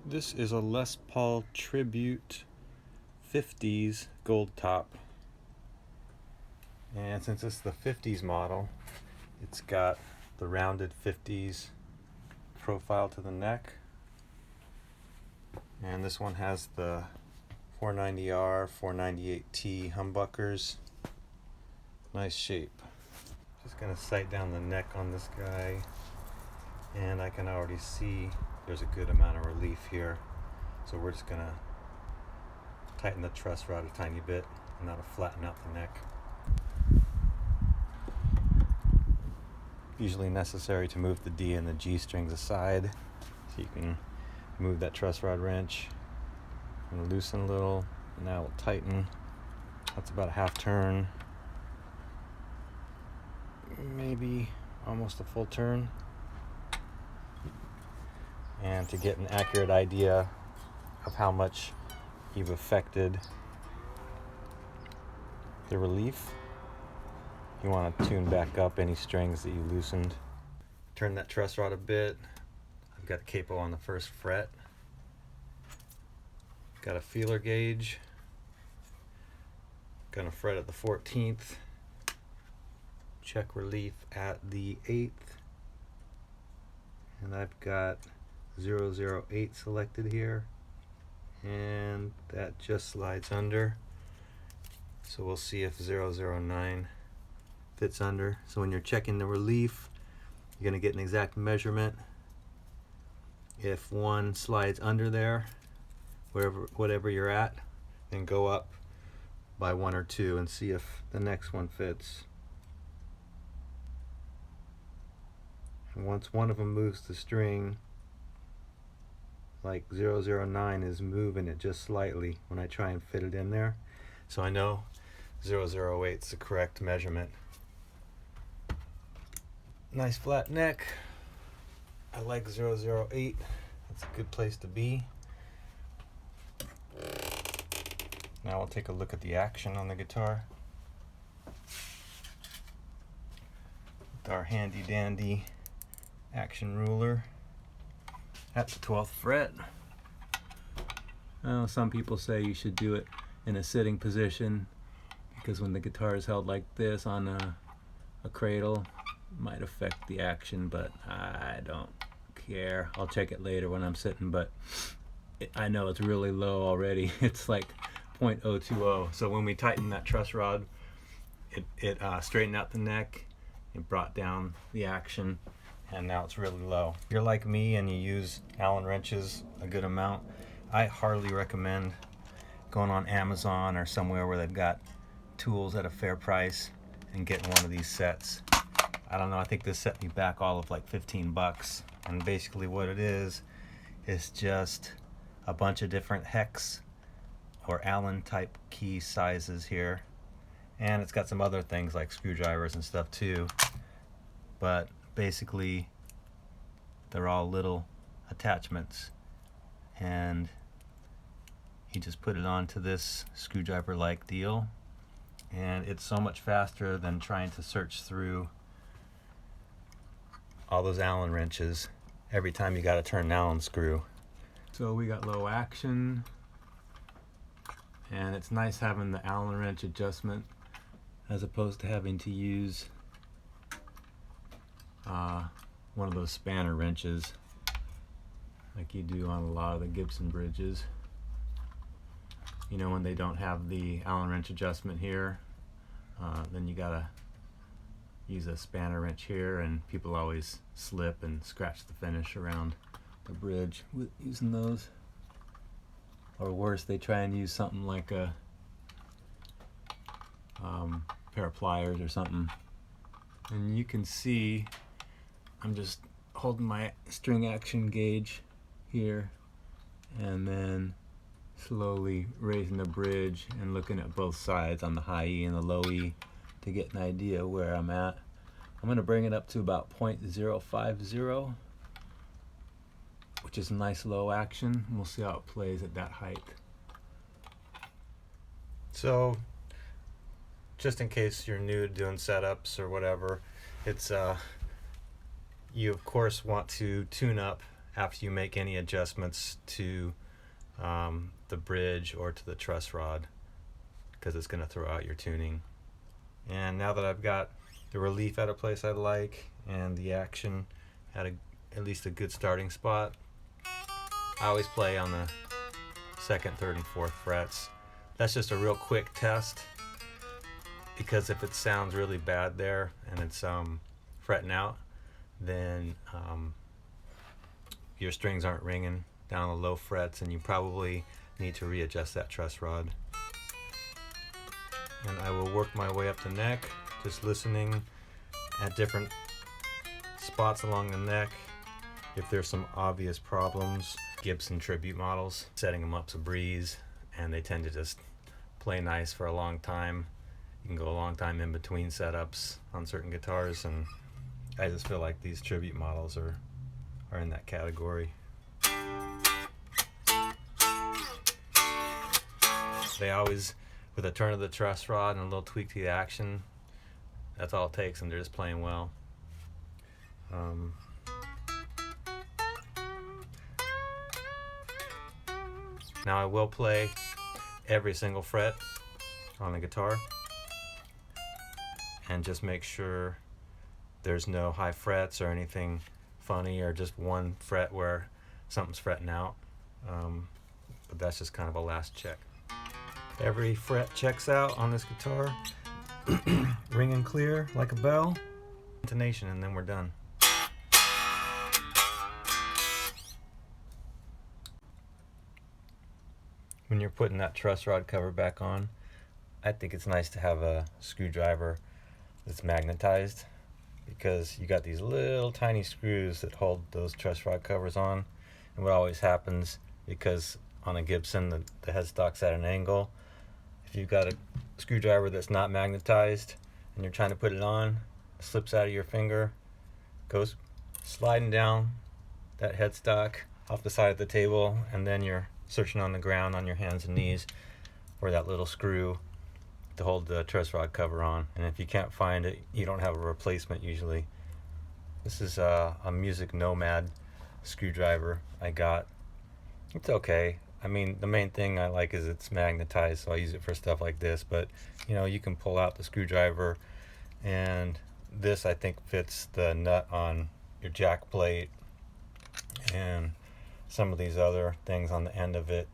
This is a Les Paul Tribute 50s gold top, and since it's the 50s model, it's got the rounded 50s profile to the neck, and this one has the 490R 498T humbuckers. Nice shape. Just gonna sight down the neck on this guy, and I can already see there's a good amount of relief here, so we're just gonna tighten the truss rod a tiny bit and that'll flatten out the neck. Usually necessary to move the D and the G strings aside so you can move that truss rod wrench and loosen a little, and now we'll tighten. That's about a half turn, maybe almost a full turn. And to get an accurate idea of how much you've affected the relief, you want to tune back up any strings that you loosened. Turn that truss rod a bit. I've got a capo on the first fret. Got a feeler gauge. Gonna fret at the 14th. Check relief at the 8th. And I've got 008 selected here, and that just slides under, so we'll see if 009 fits under. So when you're checking the relief, you're going to get an exact measurement. If one slides under there, whatever you're at, then go up by 1 or 2 and see if the next one fits. And once one of them moves the string, like 009 is moving it just slightly when I try and fit it in there, so I know 008 is the correct measurement. Nice flat neck. I like 008. That's a good place to be. Now we'll take a look at the action on the guitar with our handy dandy action ruler at the 12th fret. Some people say you should do it in a sitting position because when the guitar is held like this on a cradle, it might affect the action, but I don't care. I'll check it later when I'm sitting, but I know it's really low already. It's like 0.020. So when we tighten that truss rod, it straightened out the neck, it brought down the action, and now it's really low. If you're like me and you use Allen wrenches a good amount, I hardly recommend going on Amazon or somewhere where they've got tools at a fair price and getting one of these sets. I don't know, I think this set me back all of like 15 bucks. And basically what it is just a bunch of different hex or Allen type key sizes here. And it's got some other things like screwdrivers and stuff too. But basically they're all little attachments, and you just put it onto this screwdriver like deal, and it's so much faster than trying to search through all those Allen wrenches every time you got to turn an Allen screw. So we got low action, and it's nice having the Allen wrench adjustment as opposed to having to use one of those spanner wrenches like you do on a lot of the Gibson bridges. You know, when they don't have the Allen wrench adjustment here, then you gotta use a spanner wrench here, and people always slip and scratch the finish around the bridge with using those. Or worse, they try and use something like a pair of pliers or something. And you can see I'm just holding my string action gauge here and then slowly raising the bridge and looking at both sides on the high E and the low E to get an idea where I'm at. I'm going to bring it up to about 0.050, which is a nice low action. We'll see how it plays at that height. So just in case you're new to doing setups or whatever, it's you of course want to tune up after you make any adjustments to the bridge or to the truss rod, because it's going to throw out your tuning. And now that I've got the relief at a place I like and the action at at least a good starting spot, I always play on the 2nd, 3rd, and 4th frets. That's just a real quick test, because if it sounds really bad there and it's fretting out, then your strings aren't ringing down the low frets, and you probably need to readjust that truss rod. And I will work my way up the neck, just listening at different spots along the neck. If there's some obvious problems, Gibson tribute models, setting them up's a breeze, and they tend to just play nice for a long time. You can go a long time in between setups on certain guitars, and I just feel like these tribute models are in that category. They always, with a turn of the truss rod and a little tweak to the action, that's all it takes, and they're just playing well. Now I will play every single fret on the guitar and just make sure there's no high frets or anything funny, or just one fret where something's fretting out. But that's just kind of a last check. Every fret checks out on this guitar. Ringing clear like a bell. Intonation, and then we're done. When you're putting that truss rod cover back on, I think it's nice to have a screwdriver that's magnetized, because you got these little tiny screws that hold those truss rod covers on. And what always happens, because on a Gibson the headstock's at an angle, if you've got a screwdriver that's not magnetized and you're trying to put it on, it slips out of your finger, goes sliding down that headstock off the side of the table, and then you're searching on the ground on your hands and knees for that little screw to hold the truss rod cover on. And if you can't find it, you don't have a replacement usually. This is a Music Nomad screwdriver I got. It's okay. I mean, the main thing I like is it's magnetized, so I use it for stuff like this. But you know, you can pull out the screwdriver, and this I think fits the nut on your jack plate, and some of these other things on the end of it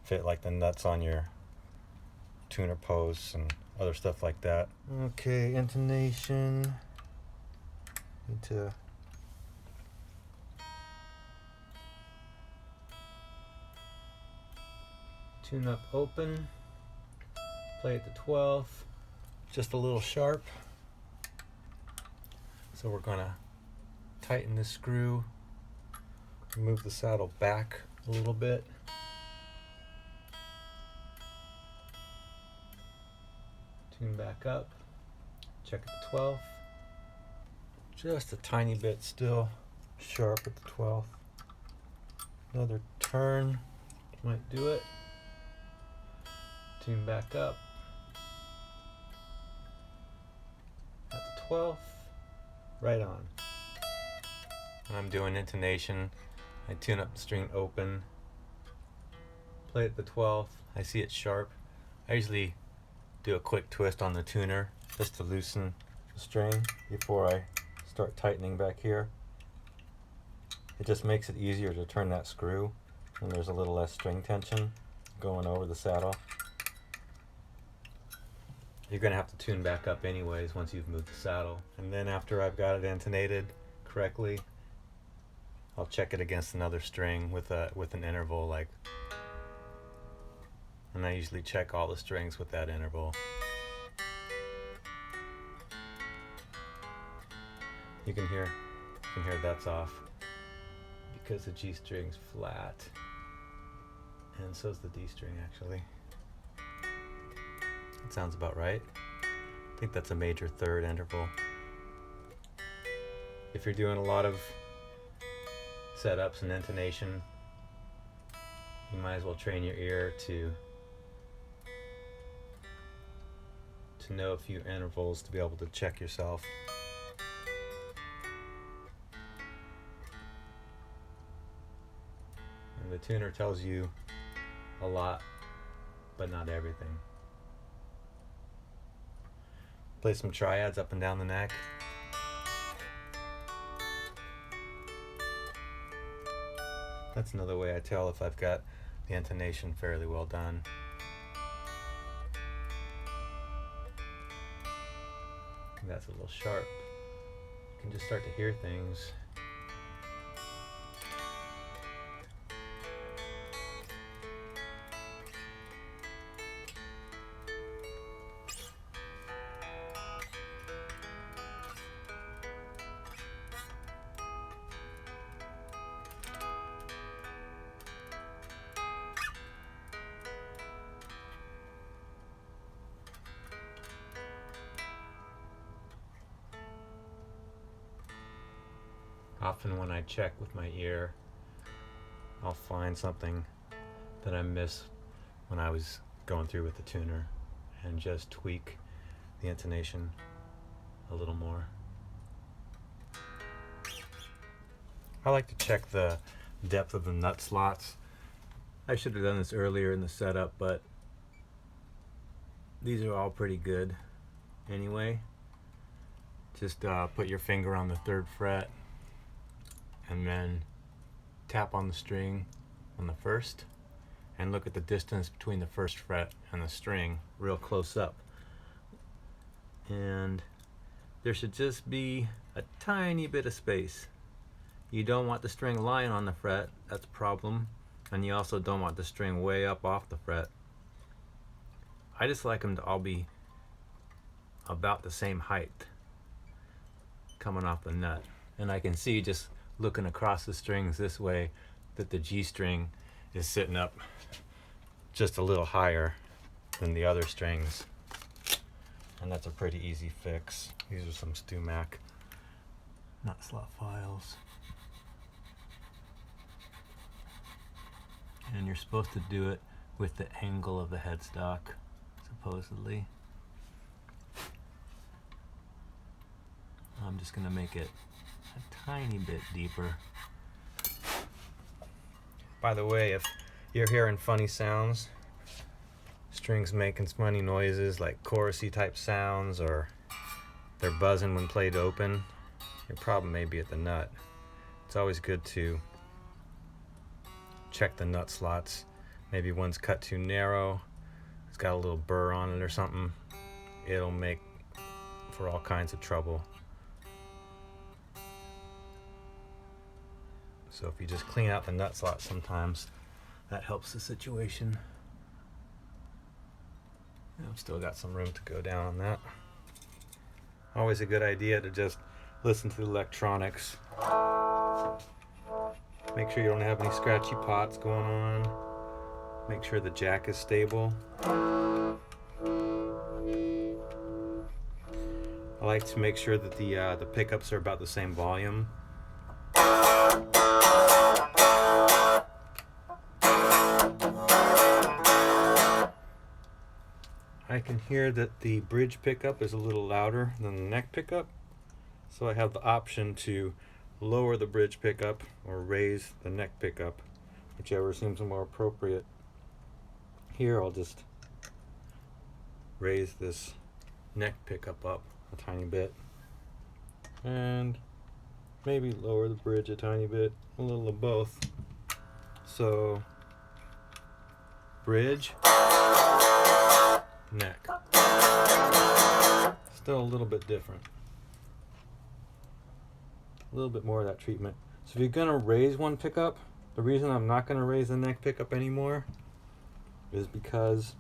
fit like the nuts on your tuner posts and other stuff like that. Okay, intonation. Need to tune up open, play at the 12th, just a little sharp. So we're gonna tighten this screw, move the saddle back a little bit. Tune back up, check at the 12th. Just a tiny bit still sharp at the 12th. Another turn might do it. Tune back up at the 12th, right on. When I'm doing intonation, I tune up the string open, play at the 12th, I see it sharp. I usually do a quick twist on the tuner just to loosen the string before I start tightening back here. It just makes it easier to turn that screw when there's a little less string tension going over the saddle. You're going to have to tune back up anyways once you've moved the saddle. And then after I've got it intonated correctly, I'll check it against another string with an interval, like, and I usually check all the strings with that interval. You can hear that's off because the G string's flat, and so's the D string actually. That sounds about right. I think that's a major third interval. If you're doing a lot of setups and intonation, you might as well train your ear to know a few intervals to be able to check yourself. And the tuner tells you a lot, but not everything. Play some triads up and down the neck. That's another way I tell if I've got the intonation fairly well done. That's a little sharp. You can just start to hear things. Often when I check with my ear, I'll find something that I missed when I was going through with the tuner and just tweak the intonation a little more. I like to check the depth of the nut slots. I should have done this earlier in the setup, but these are all pretty good anyway. Just put your finger on the 3rd fret and then tap on the string on the 1st and look at the distance between the 1st fret and the string real close up. And there should just be a tiny bit of space. You don't want the string lying on the fret, that's a problem, and you also don't want the string way up off the fret. I just like them to all be about the same height coming off the nut. And I can see just looking across the strings this way that the G string is sitting up just a little higher than the other strings, and that's a pretty easy fix. These are some StewMac nut slot files, and you're supposed to do it with the angle of the headstock, supposedly. I'm just gonna make it a tiny bit deeper. By the way, if you're hearing funny sounds, strings making funny noises like chorusy type sounds, or they're buzzing when played open, your problem may be at the nut. It's always good to check the nut slots. Maybe one's cut too narrow, it's got a little burr on it or something. It'll make for all kinds of trouble. So if you just clean out the nut slot sometimes, that helps the situation. I've still got some room to go down on that. Always a good idea to just listen to the electronics. Make sure you don't have any scratchy pots going on. Make sure the jack is stable. I like to make sure that the pickups are about the same volume. I can hear that the bridge pickup is a little louder than the neck pickup, so I have the option to lower the bridge pickup or raise the neck pickup, whichever seems more appropriate. Here I'll just raise this neck pickup up a tiny bit and maybe lower the bridge a tiny bit, a little of both. So bridge, neck. Still a little bit different. A little bit more of that treatment. So if you're gonna raise one pickup, the reason I'm not gonna raise the neck pickup anymore is because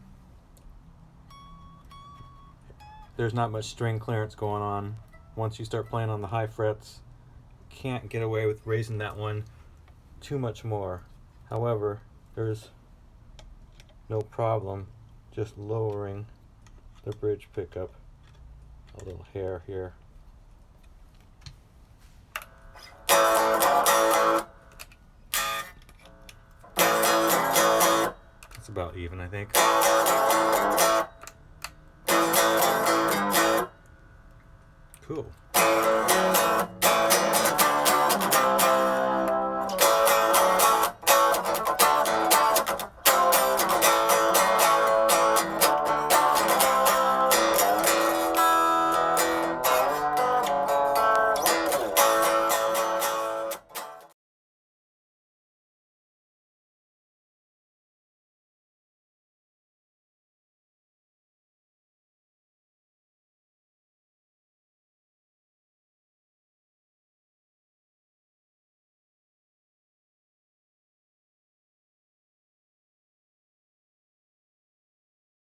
there's not much string clearance going on. Once you start playing on the high frets, you can't get away with raising that one too much more. However, there's no problem just lowering the bridge pickup a little hair here. It's about even, I think. Cool.